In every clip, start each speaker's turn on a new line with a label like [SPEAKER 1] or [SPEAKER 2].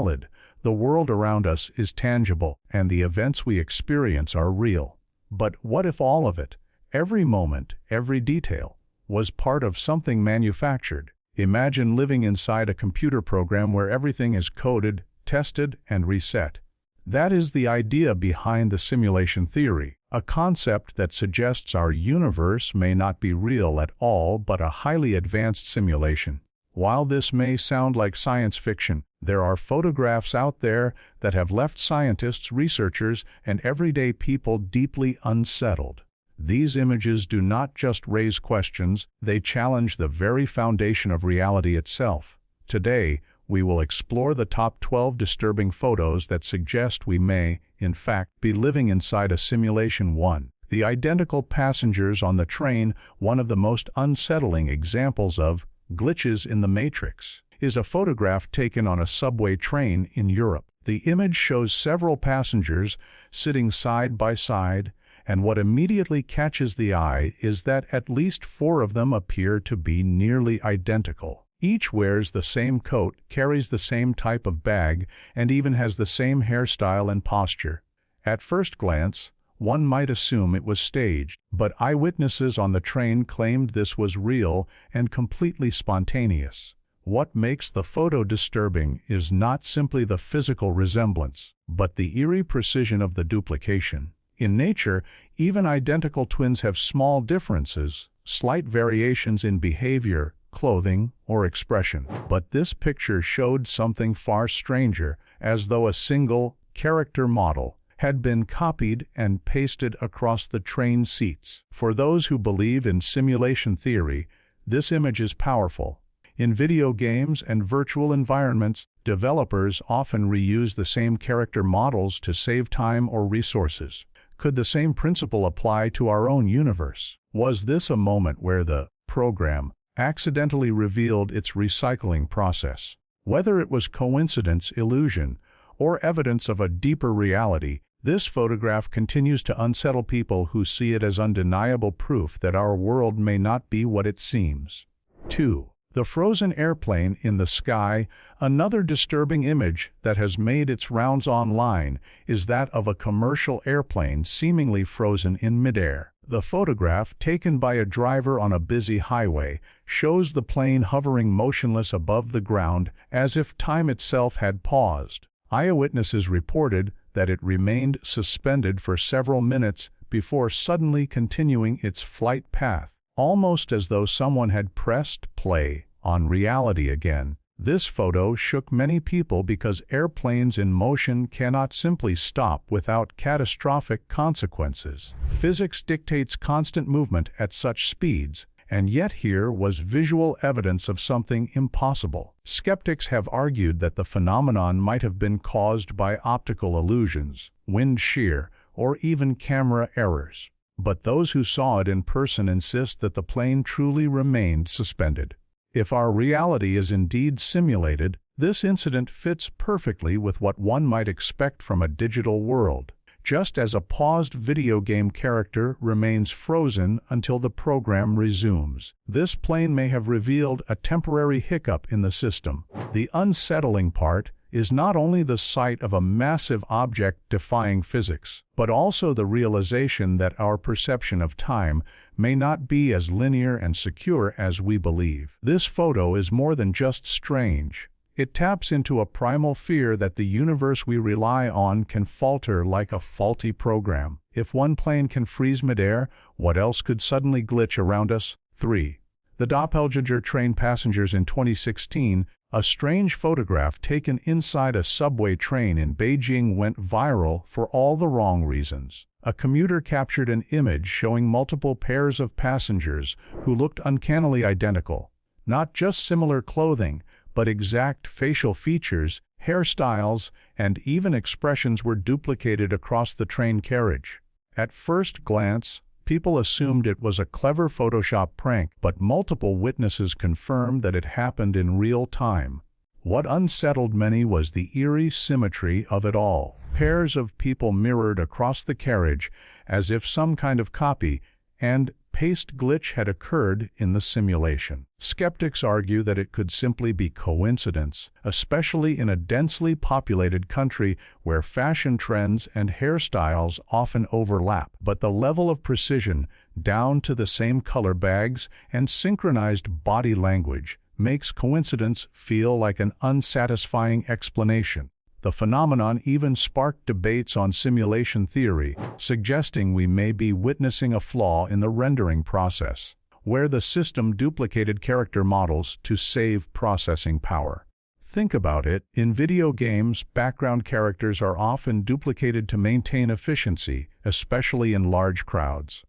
[SPEAKER 1] solid, the world around us is tangible, and the events we experience are real. But what if all of it, every moment, every detail, was part of something manufactured? Imagine living inside a computer program where everything is coded, tested, and reset. That is the idea behind the simulation theory, a concept that suggests our universe may not be real at all but a highly advanced simulation. While this may sound like science fiction, there are photographs out there that have left scientists, researchers, and everyday people deeply unsettled. These images do not just raise questions, they challenge the very foundation of reality itself. Today, we will explore the top 12 disturbing photos that suggest we may, in fact, be living inside a simulation. 1. The identical passengers on the train. One of the most unsettling examples of glitches in the Matrix is a photograph taken on a subway train in Europe. The image shows several passengers sitting side by side, and what immediately catches the eye is that at least 4 of them appear to be nearly identical. Each wears the same coat, carries the same type of bag, and even has the same hairstyle and posture. At first glance, one might assume it was staged, but eyewitnesses on the train claimed this was real and completely spontaneous. What makes the photo disturbing is not simply the physical resemblance, but the eerie precision of the duplication. In nature, even identical twins have small differences, slight variations in behavior, clothing, or expression. But this picture showed something far stranger, as though a single character model had been copied and pasted across the train seats. For those who believe in simulation theory, this image is powerful. In video games and virtual environments, developers often reuse the same character models to save time or resources. Could the same principle apply to our own universe? Was this a moment where the program accidentally revealed its recycling process? Whether it was coincidence, illusion, or evidence of a deeper reality, this photograph continues to unsettle people who see it as undeniable proof that our world may not be what it seems. 2. The frozen airplane in the sky. Another disturbing image that has made its rounds online is that of a commercial airplane seemingly frozen in midair. The photograph, taken by a driver on a busy highway, shows the plane hovering motionless above the ground as if time itself had paused. Eyewitnesses reported that it remained suspended for several minutes before suddenly continuing its flight path, almost as though someone had pressed play on reality again. This photo shook many people because airplanes in motion cannot simply stop without catastrophic consequences. Physics dictates constant movement at such speeds, and yet here was visual evidence of something impossible. Skeptics have argued that the phenomenon might have been caused by optical illusions, wind shear, or even camera errors. But those who saw it in person insist that the plane truly remained suspended. If our reality is indeed simulated, this incident fits perfectly with what one might expect from a digital world. Just as a paused video game character remains frozen until the program resumes, this plane may have revealed a temporary hiccup in the system. The unsettling part is not only the sight of a massive object defying physics, but also the realization that our perception of time may not be as linear and secure as we believe. This photo is more than just strange. It taps into a primal fear that the universe we rely on can falter like a faulty program. If one plane can freeze midair, what else could suddenly glitch around us? 3. The doppelganger train passengers. In 2016, a strange photograph taken inside a subway train in Beijing went viral for all the wrong reasons. A commuter captured an image showing multiple pairs of passengers who looked uncannily identical. Not just similar clothing, but exact facial features, hairstyles, and even expressions were duplicated across the train carriage. At first glance, people assumed it was a clever Photoshop prank, but multiple witnesses confirmed that it happened in real time. What unsettled many was the eerie symmetry of it all. Pairs of people mirrored across the carriage as if some kind of copy and paste glitch had occurred in the simulation. Skeptics argue that it could simply be coincidence, especially in a densely populated country where fashion trends and hairstyles often overlap. But the level of precision, down to the same color bags and synchronized body language, makes coincidence feel like an unsatisfying explanation. The phenomenon even sparked debates on simulation theory, suggesting we may be witnessing a flaw in the rendering process, where the system duplicated character models to save processing power. Think about it, in video games, background characters are often duplicated to maintain efficiency, especially in large crowds.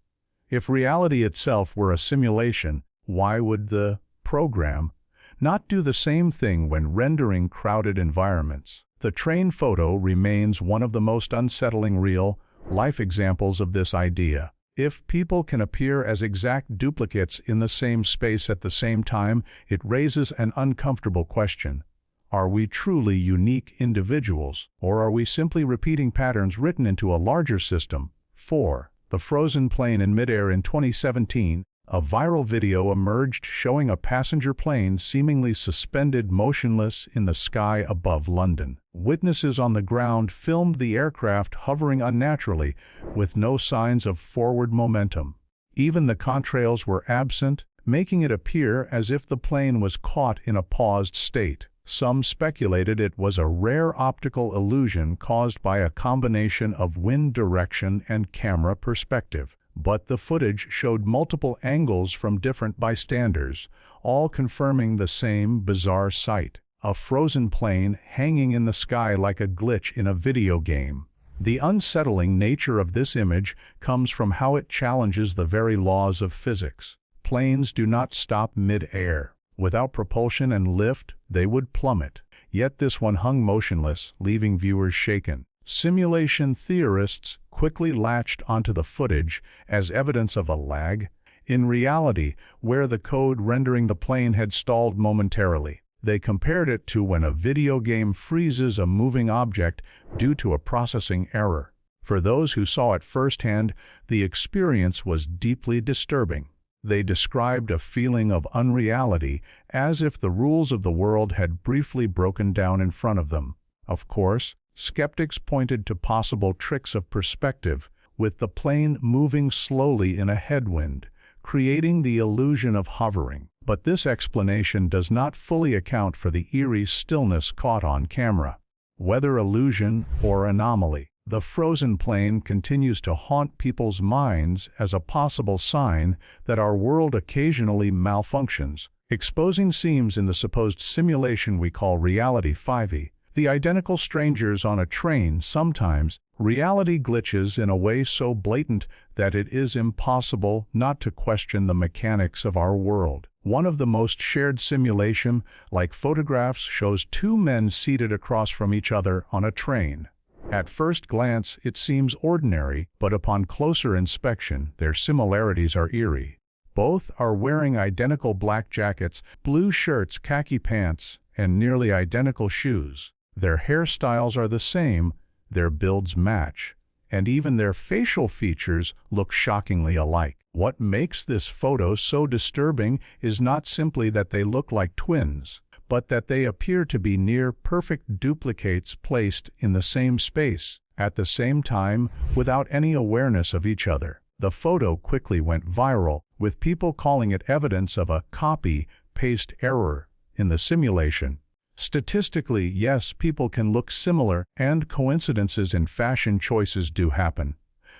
[SPEAKER 1] If reality itself were a simulation, why would the program not do the same thing when rendering crowded environments? The train photo remains one of the most unsettling real-life examples of this idea. If people can appear as exact duplicates in the same space at the same time, it raises an uncomfortable question. Are we truly unique individuals, or are we simply repeating patterns written into a larger system? 4. The frozen plane in midair. In 2017, a viral video emerged showing a passenger plane seemingly suspended motionless in the sky above London. Witnesses on the ground filmed the aircraft hovering unnaturally, with no signs of forward momentum. Even the contrails were absent, making it appear as if the plane was caught in a paused state. Some speculated it was a rare optical illusion caused by a combination of wind direction and camera perspective. But the footage showed multiple angles from different bystanders, all confirming the same bizarre sight: a frozen plane hanging in the sky like a glitch in a video game. The unsettling nature of this image comes from how it challenges the very laws of physics. Planes do not stop mid-air. Without propulsion and lift, they would plummet. Yet this one hung motionless, leaving viewers shaken. Simulation theorists quickly latched onto the footage as evidence of a lag in reality, where the code rendering the plane had stalled momentarily. They compared it to when a video game freezes a moving object due to a processing error. For those who saw it firsthand, the experience was deeply disturbing. They described a feeling of unreality, as if the rules of the world had briefly broken down in front of them. Of course, skeptics pointed to possible tricks of perspective, with the plane moving slowly in a headwind, creating the illusion of hovering. But this explanation does not fully account for the eerie stillness caught on camera. Whether illusion or anomaly, the frozen plane continues to haunt people's minds as a possible sign that our world occasionally malfunctions, exposing seams in the supposed simulation we call reality. 5. The identical strangers on a train. Sometimes, reality glitches in a way so blatant that it is impossible not to question the mechanics of our world. One of the most shared simulation-like photographs shows two men seated across from each other on a train. At first glance, it seems ordinary, but upon closer inspection, their similarities are eerie. Both are wearing identical black jackets, blue shirts, khaki pants, and nearly identical shoes. Their hairstyles are the same, their builds match, and even their facial features look shockingly alike. What makes this photo so disturbing is not simply that they look like twins, but that they appear to be near-perfect duplicates placed in the same space, at the same time, without any awareness of each other. The photo quickly went viral, with people calling it evidence of a copy-paste error in the simulation. Statistically, yes, people can look similar, and coincidences in fashion choices do happen.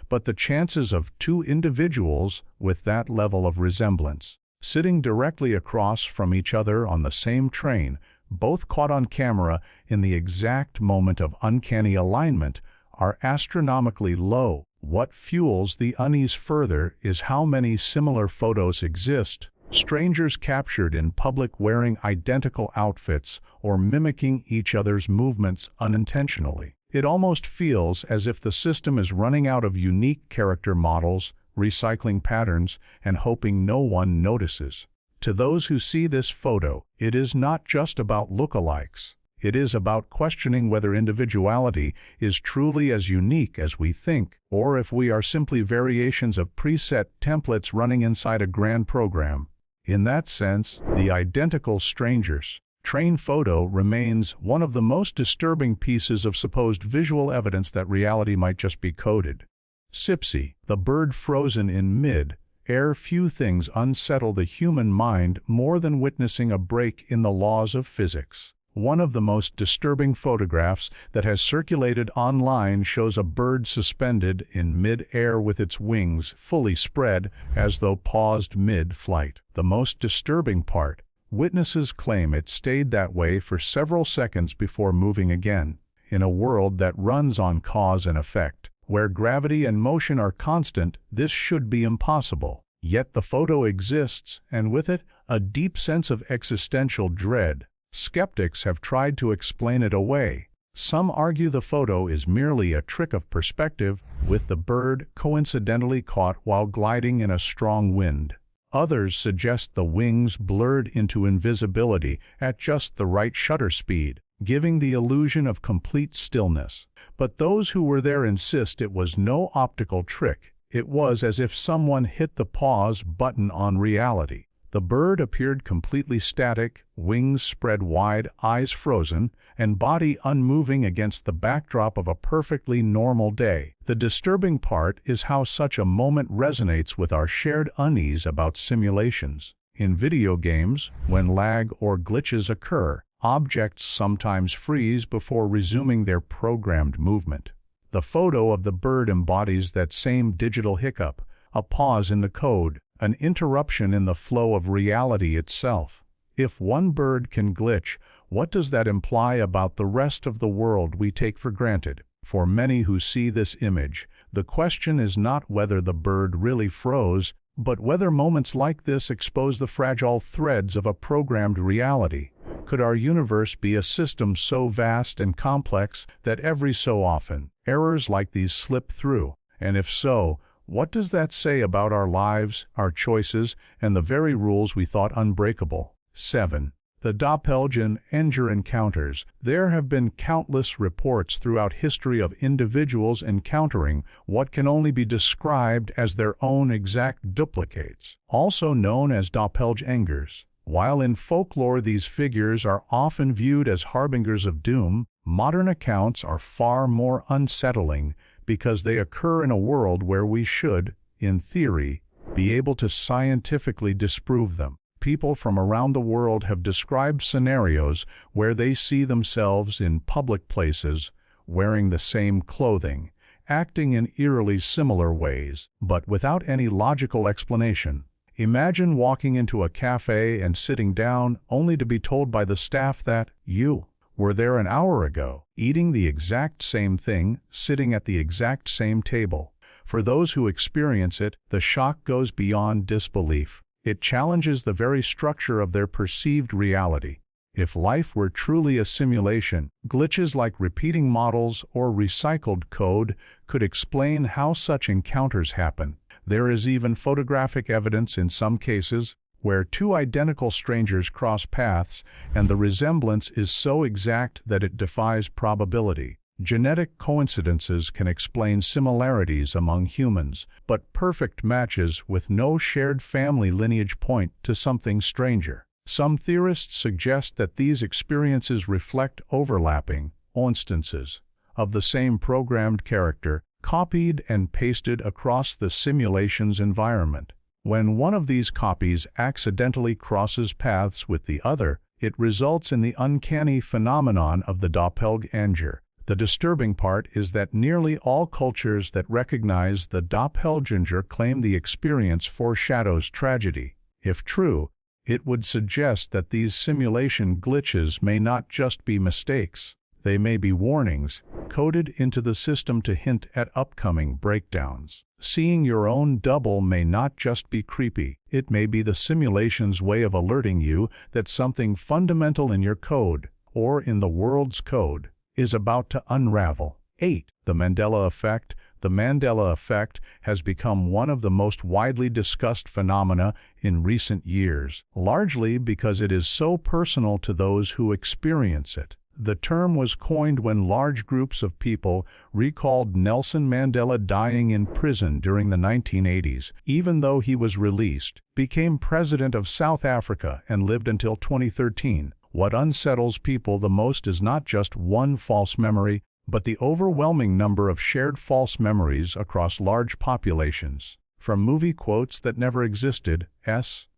[SPEAKER 1] But the chances of two individuals with that level of resemblance, sitting directly across from each other on the same train, both caught on camera in the exact moment of uncanny alignment, are astronomically low. What fuels the unease further is how many similar photos exist. Strangers captured in public wearing identical outfits or mimicking each other's movements unintentionally. It almost feels as if the system is running out of unique character models, recycling patterns, and hoping no one notices. To those who see this photo, it is not just about lookalikes. It is about questioning whether individuality is truly as unique as we think, or if we are simply variations of preset templates running inside a grand program. In that sense, the identical strangers train photo remains one of the most disturbing pieces of supposed visual evidence that reality might just be coded. Sipsy, the bird frozen in mid-air. Few things unsettle the human mind more than witnessing a break in the laws of physics. One of the most disturbing photographs that has circulated online shows a bird suspended in mid-air with its wings fully spread as though paused mid-flight. The most disturbing part, witnesses claim it stayed that way for several seconds before moving again. In a world that runs on cause and effect, where gravity and motion are constant, this should be impossible. Yet the photo exists, and with it, a deep sense of existential dread. Skeptics have tried to explain it away. Some argue the photo is merely a trick of perspective, with the bird coincidentally caught while gliding in a strong wind. Others suggest the wings blurred into invisibility at just the right shutter speed, giving the illusion of complete stillness. But those who were there insist it was no optical trick. It was as if someone hit the pause button on reality. The bird appeared completely static, wings spread wide, eyes frozen, and body unmoving against the backdrop of a perfectly normal day. The disturbing part is how such a moment resonates with our shared unease about simulations. In video games, when lag or glitches occur, objects sometimes freeze before resuming their programmed movement. The photo of the bird embodies that same digital hiccup, a pause in the code, an interruption in the flow of reality itself. If one bird can glitch, what does that imply about the rest of the world we take for granted? For many who see this image, the question is not whether the bird really froze, but whether moments like this expose the fragile threads of a programmed reality. Could our universe be a system so vast and complex that every so often, errors like these slip through? And if so, what does that say about our lives, our choices, and the very rules we thought unbreakable? 7. The doppelganger encounters. There have been countless reports throughout history of individuals encountering what can only be described as their own exact duplicates, also known as doppelgangers. While in folklore these figures are often viewed as harbingers of doom, modern accounts are far more unsettling because they occur in a world where we should, in theory, be able to scientifically disprove them. People from around the world have described scenarios where they see themselves in public places, wearing the same clothing, acting in eerily similar ways, but without any logical explanation. Imagine walking into a cafe and sitting down only to be told by the staff that you were there an hour ago, eating the exact same thing, sitting at the exact same table. For those who experience it, the shock goes beyond disbelief. It challenges the very structure of their perceived reality. If life were truly a simulation, glitches like repeating models or recycled code could explain how such encounters happen. There is even photographic evidence in some cases where two identical strangers cross paths and the resemblance is so exact that it defies probability. Genetic coincidences can explain similarities among humans, but perfect matches with no shared family lineage point to something stranger. Some theorists suggest that these experiences reflect overlapping instances of the same programmed character, copied and pasted across the simulation's environment. When one of these copies accidentally crosses paths with the other, it results in the uncanny phenomenon of the doppelganger. The disturbing part is that nearly all cultures that recognize the doppelganger claim the experience foreshadows tragedy. If true, it would suggest that these simulation glitches may not just be mistakes. They may be warnings, coded into the system to hint at upcoming breakdowns. Seeing your own double may not just be creepy, it may be the simulation's way of alerting you that something fundamental in your code, or in the world's code, is about to unravel. 8. The Mandela Effect. The Mandela Effect has become one of the most widely discussed phenomena in recent years, largely because it is so personal to those who experience it. The term was coined when large groups of people recalled Nelson Mandela dying in prison during the 1980s, even though he was released, became president of South Africa, and lived until 2013. What unsettles people the most is not just one false memory, but the overwhelming number of shared false memories across large populations. From movie quotes that never existed,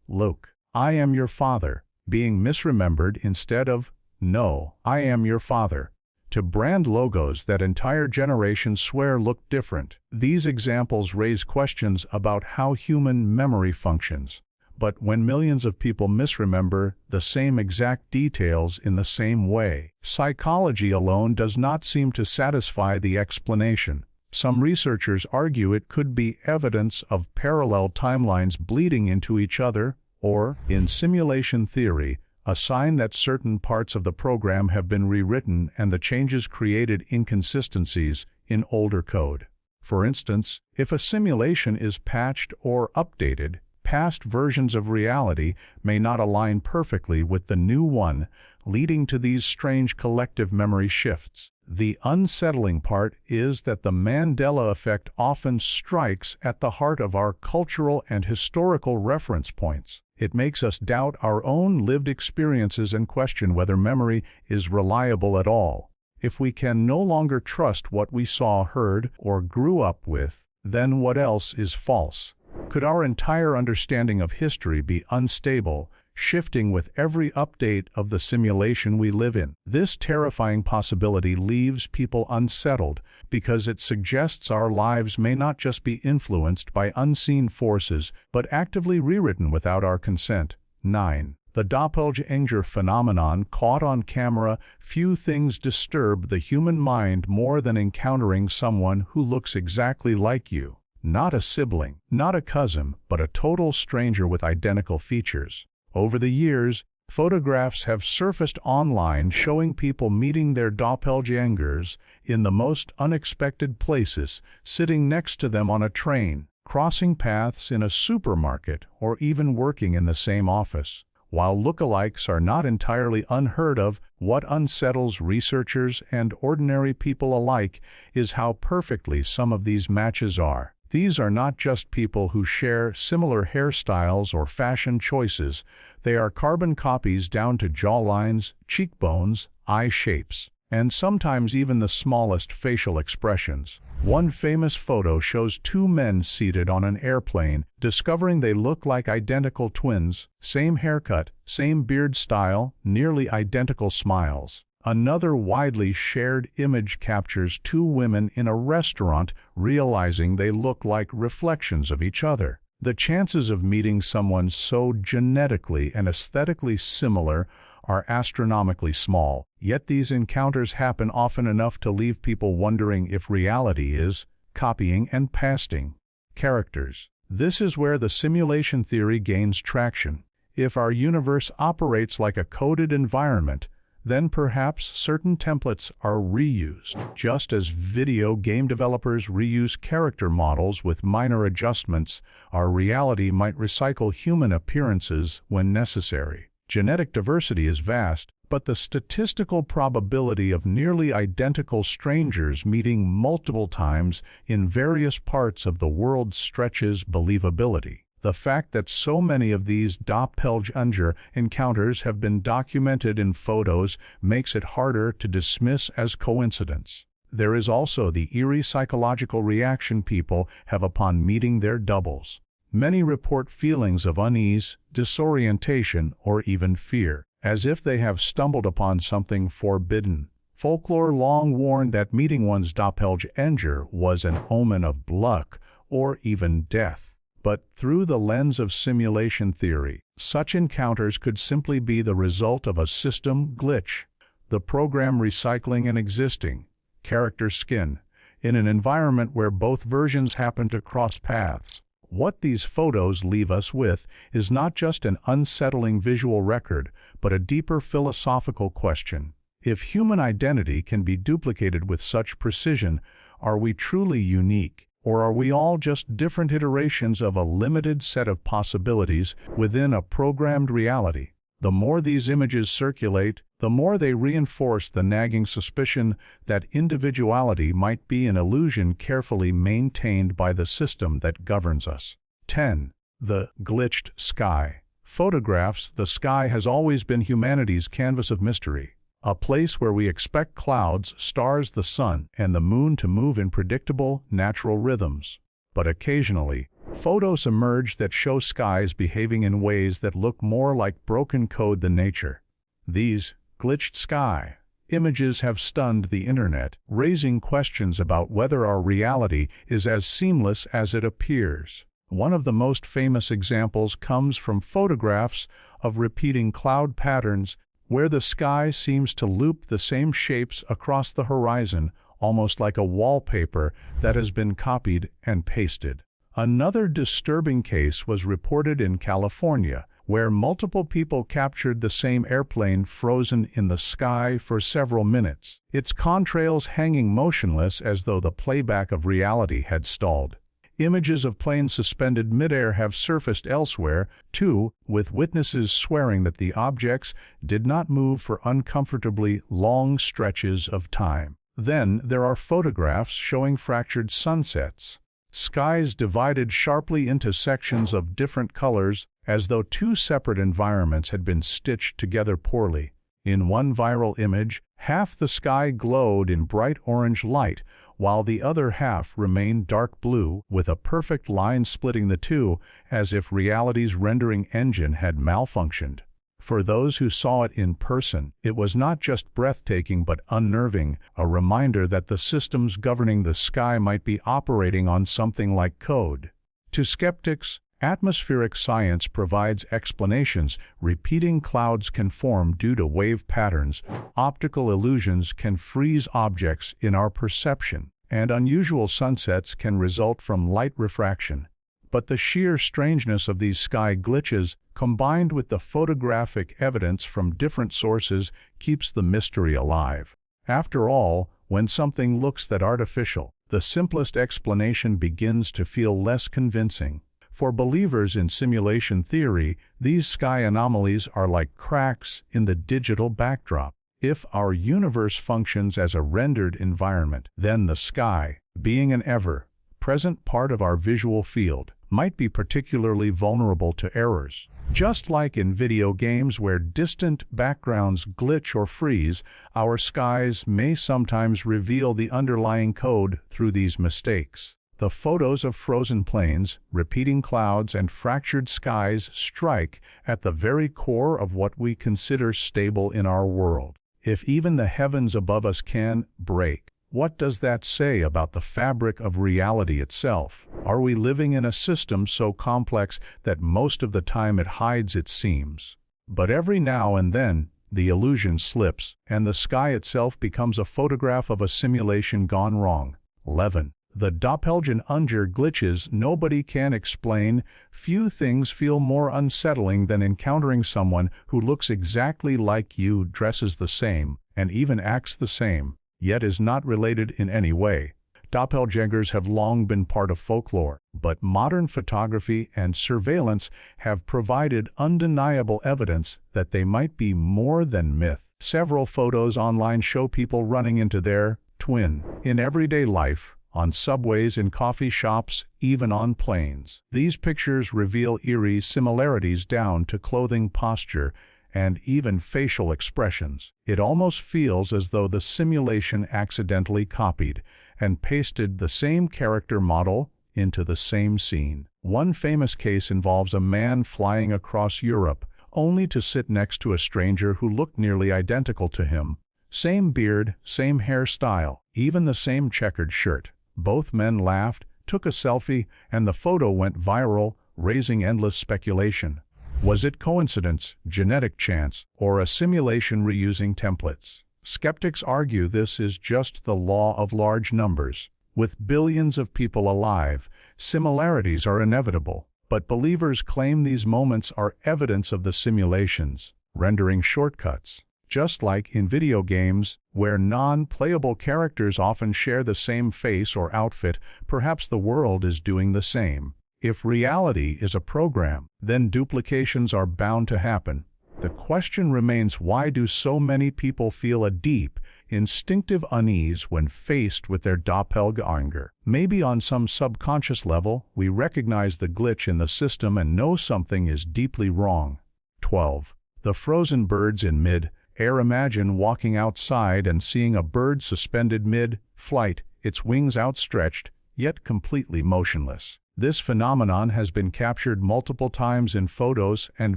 [SPEAKER 1] Luke, I am your father, being misremembered instead of, no, I am your father, to brand logos that entire generations swear look different. These examples raise questions about how human memory functions. But when millions of people misremember the same exact details in the same way, psychology alone does not seem to satisfy the explanation. Some researchers argue it could be evidence of parallel timelines bleeding into each other, or, in simulation theory, a sign that certain parts of the program have been rewritten and the changes created inconsistencies in older code. For instance, if a simulation is patched or updated, past versions of reality may not align perfectly with the new one, leading to these strange collective memory shifts. The unsettling part is that the Mandela effect often strikes at the heart of our cultural and historical reference points. It makes us doubt our own lived experiences and question whether memory is reliable at all. If we can no longer trust what we saw, heard, or grew up with, then what else is false? Could our entire understanding of history be unstable, shifting with every update of the simulation we live in? This terrifying possibility leaves people unsettled because it suggests our lives may not just be influenced by unseen forces, but actively rewritten without our consent. 9. The doppelganger phenomenon caught on camera. Few things disturb the human mind more than encountering someone who looks exactly like you. Not a sibling, not a cousin, but a total stranger with identical features. Over the years, photographs have surfaced online showing people meeting their doppelgangers in the most unexpected places, sitting next to them on a train, crossing paths in a supermarket, or even working in the same office. While lookalikes are not entirely unheard of, what unsettles researchers and ordinary people alike is how perfectly some of these matches are. These are not just people who share similar hairstyles or fashion choices. They are carbon copies down to jawlines, cheekbones, eye shapes, and sometimes even the smallest facial expressions. One famous photo shows two men seated on an airplane, discovering they look like identical twins, same haircut, same beard style, nearly identical smiles. Another widely shared image captures two women in a restaurant realizing they look like reflections of each other. The chances of meeting someone so genetically and aesthetically similar are astronomically small, yet these encounters happen often enough to leave people wondering if reality is copying and pasting characters. This is where the simulation theory gains traction. If our universe operates like a coded environment, then perhaps certain templates are reused. Just as video game developers reuse character models with minor adjustments, our reality might recycle human appearances when necessary. Genetic diversity is vast, but the statistical probability of nearly identical strangers meeting multiple times in various parts of the world stretches believability. The fact that so many of these doppelganger encounters have been documented in photos makes it harder to dismiss as coincidence. There is also the eerie psychological reaction people have upon meeting their doubles. Many report feelings of unease, disorientation, or even fear, as if they have stumbled upon something forbidden. Folklore long warned that meeting one's doppelganger was an omen of luck or even death. But through the lens of simulation theory, such encounters could simply be the result of a system glitch, the program recycling an existing character skin in an environment where both versions happen to cross paths. What these photos leave us with is not just an unsettling visual record, but a deeper philosophical question. If human identity can be duplicated with such precision, are we truly unique? Or are we all just different iterations of a limited set of possibilities within a programmed reality? The more these images circulate, the more they reinforce the nagging suspicion that individuality might be an illusion carefully maintained by the system that governs us. 10. The glitched sky. Photographs. The sky has always been humanity's canvas of mystery, a place where we expect clouds, stars, the sun, and the moon to move in predictable, natural rhythms. But occasionally, photos emerge that show skies behaving in ways that look more like broken code than nature. These glitched sky images have stunned the internet, raising questions about whether our reality is as seamless as it appears. One of the most famous examples comes from photographs of repeating cloud patterns where the sky seems to loop the same shapes across the horizon, almost like a wallpaper that has been copied and pasted. Another disturbing case was reported in California, where multiple people captured the same airplane frozen in the sky for several minutes, its contrails hanging motionless as though the playback of reality had stalled. Images of planes suspended midair have surfaced elsewhere, too, with witnesses swearing that the objects did not move for uncomfortably long stretches of time. Then there are photographs showing fractured sunsets, skies divided sharply into sections of different colors, as though two separate environments had been stitched together poorly. In one viral image, half the sky glowed in bright orange light, while the other half remained dark blue, with a perfect line splitting the two, as if reality's rendering engine had malfunctioned. For those who saw it in person, it was not just breathtaking but unnerving, a reminder that the systems governing the sky might be operating on something like code. To skeptics, atmospheric science provides explanations. Repeating clouds can form due to wave patterns, optical illusions can freeze objects in our perception, and unusual sunsets can result from light refraction. But the sheer strangeness of these sky glitches, combined with the photographic evidence from different sources, keeps the mystery alive. After all, when something looks that artificial, the simplest explanation begins to feel less convincing. For believers in simulation theory, these sky anomalies are like cracks in the digital backdrop. If our universe functions as a rendered environment, then the sky, being an ever-present part of our visual field, might be particularly vulnerable to errors. Just like in video games where distant backgrounds glitch or freeze, our skies may sometimes reveal the underlying code through these mistakes. The photos of frozen planes, repeating clouds, and fractured skies strike at the very core of what we consider stable in our world. If even the heavens above us can break, what does that say about the fabric of reality itself? Are we living in a system so complex that most of the time it hides its seams? But every now and then, the illusion slips, and the sky itself becomes a photograph of a simulation gone wrong. 11. The doppelganger glitches nobody can explain. Few things feel more unsettling than encountering someone who looks exactly like you, dresses the same, and even acts the same, yet is not related in any way. Doppelgangers have long been part of folklore, but modern photography and surveillance have provided undeniable evidence that they might be more than myth. Several photos online show people running into their twin in everyday life, on subways, in coffee shops, even on planes. These pictures reveal eerie similarities down to clothing, posture, and even facial expressions. It almost feels as though the simulation accidentally copied and pasted the same character model into the same scene. One famous case involves a man flying across Europe, only to sit next to a stranger who looked nearly identical to him. Same beard, same hairstyle, even the same checkered shirt. Both men laughed, took a selfie, and the photo went viral, raising endless speculation. Was it coincidence, genetic chance, or a simulation reusing templates? Skeptics argue this is just the law of large numbers. With billions of people alive, similarities are inevitable. But believers claim these moments are evidence of the simulations, rendering shortcuts. Just like in video games, where non-playable characters often share the same face or outfit, perhaps the world is doing the same. If reality is a program, then duplications are bound to happen. The question remains, why do so many people feel a deep, instinctive unease when faced with their doppelganger? Maybe on some subconscious level, we recognize the glitch in the system and know something is deeply wrong. 12. The frozen birds in mid-air. Imagine walking outside and seeing a bird suspended mid-flight, its wings outstretched, yet completely motionless. This phenomenon has been captured multiple times in photos and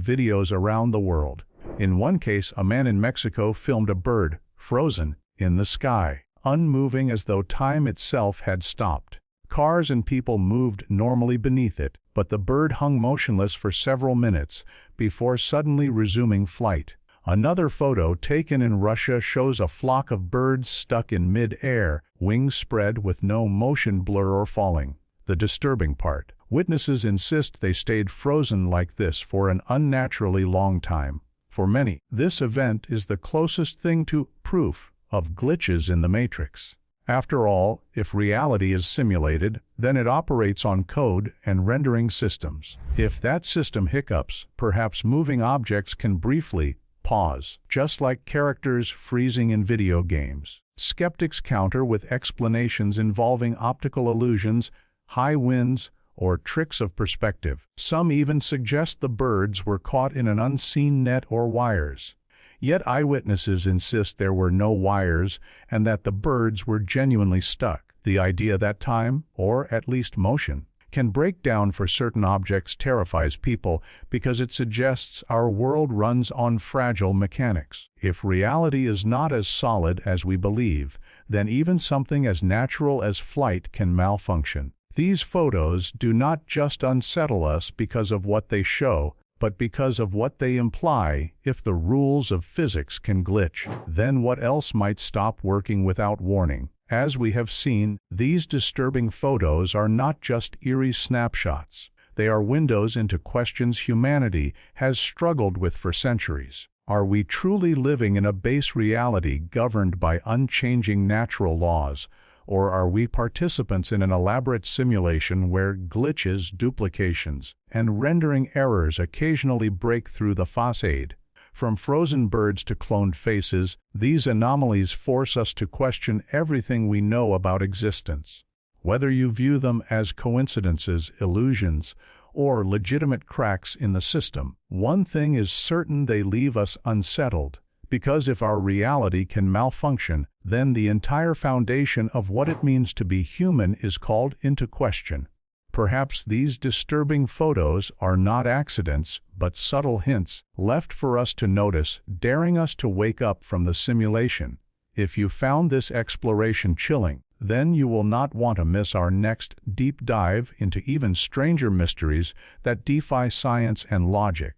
[SPEAKER 1] videos around the world. In one case, a man in Mexico filmed a bird, frozen, in the sky, unmoving as though time itself had stopped. Cars and people moved normally beneath it, but the bird hung motionless for several minutes before suddenly resuming flight. Another photo taken in Russia shows a flock of birds stuck in mid-air, wings spread with no motion, blur or falling. The disturbing part: witnesses insist they stayed frozen like this for an unnaturally long time. For many, this event is the closest thing to proof of glitches in the Matrix. After all, if reality is simulated, then it operates on code and rendering systems. If that system hiccups, perhaps moving objects can briefly pause, just like characters freezing in video games. Skeptics counter with explanations involving optical illusions, high winds, or tricks of perspective. Some even suggest the birds were caught in an unseen net or wires. Yet eyewitnesses insist there were no wires and that the birds were genuinely stuck. The idea that time, or at least motion, can break down for certain objects terrifies people because it suggests our world runs on fragile mechanics. If reality is not as solid as we believe, then even something as natural as flight can malfunction. These photos do not just unsettle us because of what they show, but because of what they imply. If the rules of physics can glitch, then what else might stop working without warning? As we have seen, these disturbing photos are not just eerie snapshots. They are windows into questions humanity has struggled with for centuries. Are we truly living in a base reality governed by unchanging natural laws? Or are we participants in an elaborate simulation where glitches, duplications, and rendering errors occasionally break through the facade? From frozen birds to cloned faces, these anomalies force us to question everything we know about existence. Whether you view them as coincidences, illusions, or legitimate cracks in the system, one thing is certain: they leave us unsettled. Because if our reality can malfunction, then the entire foundation of what it means to be human is called into question. Perhaps these disturbing photos are not accidents, but subtle hints left for us to notice, daring us to wake up from the simulation. If you found this exploration chilling, then you will not want to miss our next deep dive into even stranger mysteries that defy science and logic.